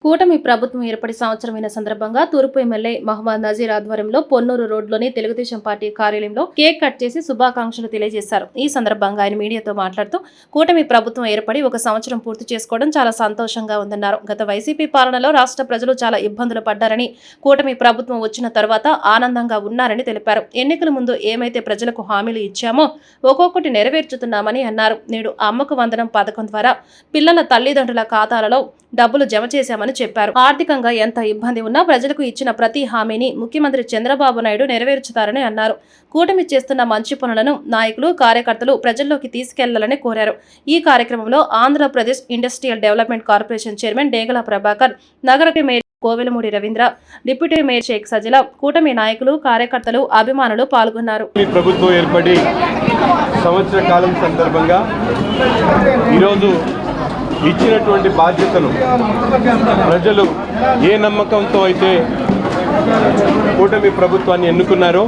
కూటమి ప్రభుత్వం ఏర్పడి సంవత్సరమైన సందర్భంగా తూర్పు ఎమ్మెల్యే మహమ్మద్ నజీర్ ఆధ్వర్యంలో పొన్నూరు రోడ్లోని తెలుగుదేశం పార్టీ కార్యాలయంలో కేక్ కట్ చేసి శుభాకాంక్షలు తెలియజేశారు. ఈ సందర్భంగా ఆయన మీడియాతో మాట్లాడుతూ కూటమి ప్రభుత్వం ఏర్పడి ఒక సంవత్సరం పూర్తి చేసుకోవడం చాలా సంతోషంగా ఉందన్నారు. గత వైసీపీ పాలనలో రాష్ట్ర ప్రజలు చాలా ఇబ్బందులు పడ్డారని, కూటమి ప్రభుత్వం వచ్చిన తర్వాత ఆనందంగా ఉన్నారని తెలిపారు. ఎన్నికల ముందు ఏమైతే ప్రజలకు హామీలు ఇచ్చామో ఒక్కొక్కటి నెరవేర్చుతున్నామని అన్నారు. నేడు అమ్మకు వందనం పథకం ద్వారా పిల్లల తల్లిదండ్రుల ఖాతాలలో డబ్బులు జమ చేశామని చెప్పారు. ఆర్థికంగా ఎంత ఇబ్బంది ఉన్నా ప్రజలకు ఇచ్చిన ప్రతి హామీని ముఖ్యమంత్రి చంద్రబాబు నాయుడు నెరవేర్చుతారని అన్నారు. కూటమి చేస్తున్న మంచి పనులను నాయకులు, కార్యకర్తలు ప్రజల్లోకి తీసుకెళ్లాలని కోరారు. ఈ కార్యక్రమంలో Andhra Pradesh industrial development corporation chairman Degala Prabhakar, నగర mayor Kovelamudi Ravindra, deputy mayor Sheikh Sajila, కూటమి నాయకులు, కార్యకర్తలు, అభిమానులు పాల్గొన్నారు. ప్రభుత్వం ఏర్పడి సంవత్సర కాలం సందర్భంగా ఈరోజు ఇచ్చినటువంటి బాధ్యతను ప్రజలు ఏ నమ్మకంతో అయితే కూటమి ప్రభుత్వాన్ని ఎన్నుకున్నారో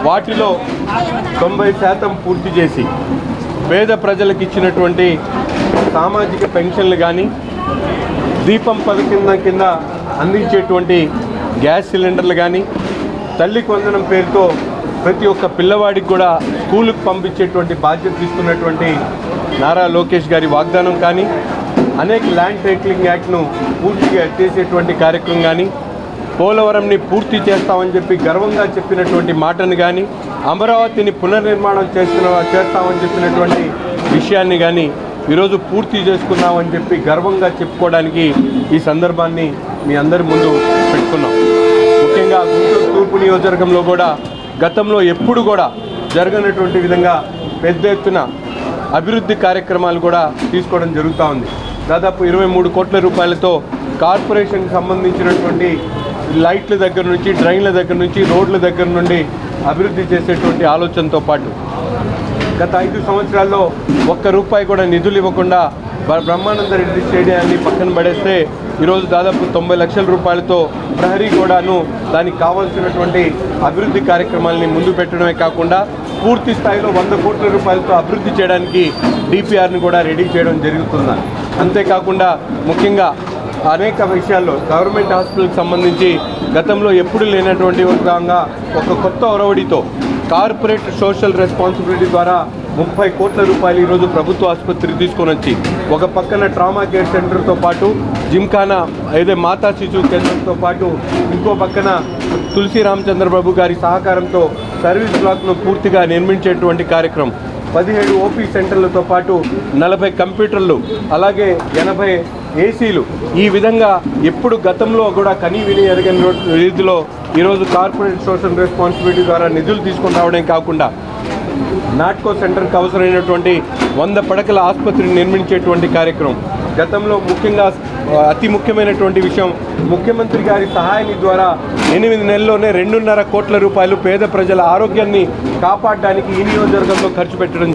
వాటిలో 90% పూర్తి చేసి పేద ప్రజలకు ఇచ్చినటువంటి సామాజిక పెన్షన్లు కానీ, దీపం పథకం కింద అందించేటువంటి గ్యాస్ సిలిండర్లు కానీ, తల్లికి వందనం పేరుతో ప్రతి ఒక్క పిల్లవాడికి కూడా స్కూలుకు పంపించేటువంటి బాధ్యత తీసుకున్నటువంటి నారా లోకేష్ గారి వాగ్దానం కానీ, అనేక ల్యాండ్ టైటిలింగ్ యాక్ట్ను పూర్తిగా ఎత్తేసేటువంటి కార్యక్రమం కానీ, పోలవరంని పూర్తి చేస్తామని చెప్పి గర్వంగా చెప్పినటువంటి మాటను కానీ, అమరావతిని పునర్నిర్మాణం చేస్తామని చెప్పినటువంటి విషయాన్ని కానీ ఈరోజు పూర్తి చేసుకున్నామని చెప్పి గర్వంగా చెప్పుకోవడానికి ఈ సందర్భాన్ని మీ అందరి ముందు పెట్టుకున్నాం. ముఖ్యంగా గుంటూరు తూర్పు నియోజకవర్గంలో కూడా గతంలో ఎప్పుడు కూడా జరగనటువంటి విధంగా పెద్ద ఎత్తున అభివృద్ధి కార్యక్రమాలు కూడా తీసుకోవడం జరుగుతూ ఉంది. దాదాపు 23 కోట్ల రూపాయలతో కార్పొరేషన్కి సంబంధించినటువంటి లైట్ల దగ్గర నుంచి, డ్రైన్ల దగ్గర నుంచి, రోడ్ల దగ్గర నుండి అభివృద్ధి చేసేటువంటి ఆలోచనతో పాటు గత 5 సంవత్సరాల్లో ఒక్క రూపాయి కూడా నిధులు ఇవ్వకుండా బ్రహ్మానంద రెడ్డి స్టేడియాన్ని పక్కన పడేస్తే ఈరోజు దాదాపు 90 లక్షల రూపాయలతో ప్రహరీ గోడను దానికి కావాల్సినటువంటి అభివృద్ధి కార్యక్రమాలని ముందు పెట్టడమే కాకుండా పూర్తి స్థాయిలో 100 కోట్ల రూపాయలతో అభివృద్ధి చేయడానికి డిపిఆర్ని కూడా రెడీ చేయడం జరుగుతుంది. అంతేకాకుండా ముఖ్యంగా అనేక విషయాల్లో గవర్నమెంట్ హాస్పిటల్కి సంబంధించి గతంలో ఎప్పుడు లేనటువంటి విధంగా ఒక కొత్త ఒరవడితో కార్పొరేట్ సోషల్ రెస్పాన్సిబిలిటీ ద్వారా 30 కోట్ల రూపాయలు ఈరోజు ప్రభుత్వ ఆసుపత్రికి తీసుకొని వచ్చి ఒక పక్కన ట్రామా కేర్ సెంటర్తో పాటు జిమ్ఖానా ఏదే మాతా శిశువు కేంద్రంతో పాటు ఇంకో పక్కన తులసి రామచంద్రబాబు గారి సహకారంతో సర్వీస్ బ్లాక్ను పూర్తిగా నిర్మించేటువంటి కార్యక్రమం, 17 ఓపీ సెంటర్లతో పాటు 40 కంప్యూటర్లు, అలాగే 80 ఏసీలు, ఈ విధంగా ఎప్పుడు గతంలో కూడా కనీ విని ఎరగని రీతిలో ఈరోజు కార్పొరేట్ సోషల్ రెస్పాన్సిబిలిటీ ద్వారా నిధులు తీసుకొని రావడం కాకుండా నాట్కో సెంటర్కి అవసరమైనటువంటి 100 పడకల ఆసుపత్రిని నిర్మించేటువంటి కార్యక్రమం. గతంలో ముఖ్యంగా అతి ముఖ్యమైనటువంటి విషయం, ముఖ్యమంత్రి గారి సహాయాన్ని ద్వారా 8 నెలల్లోనే 2.5 కోట్ల రూపాయలు పేద ప్రజల ఆరోగ్యాన్ని కాపాడడానికి ఈ నియోజకవర్గంలో ఖర్చు పెట్టడం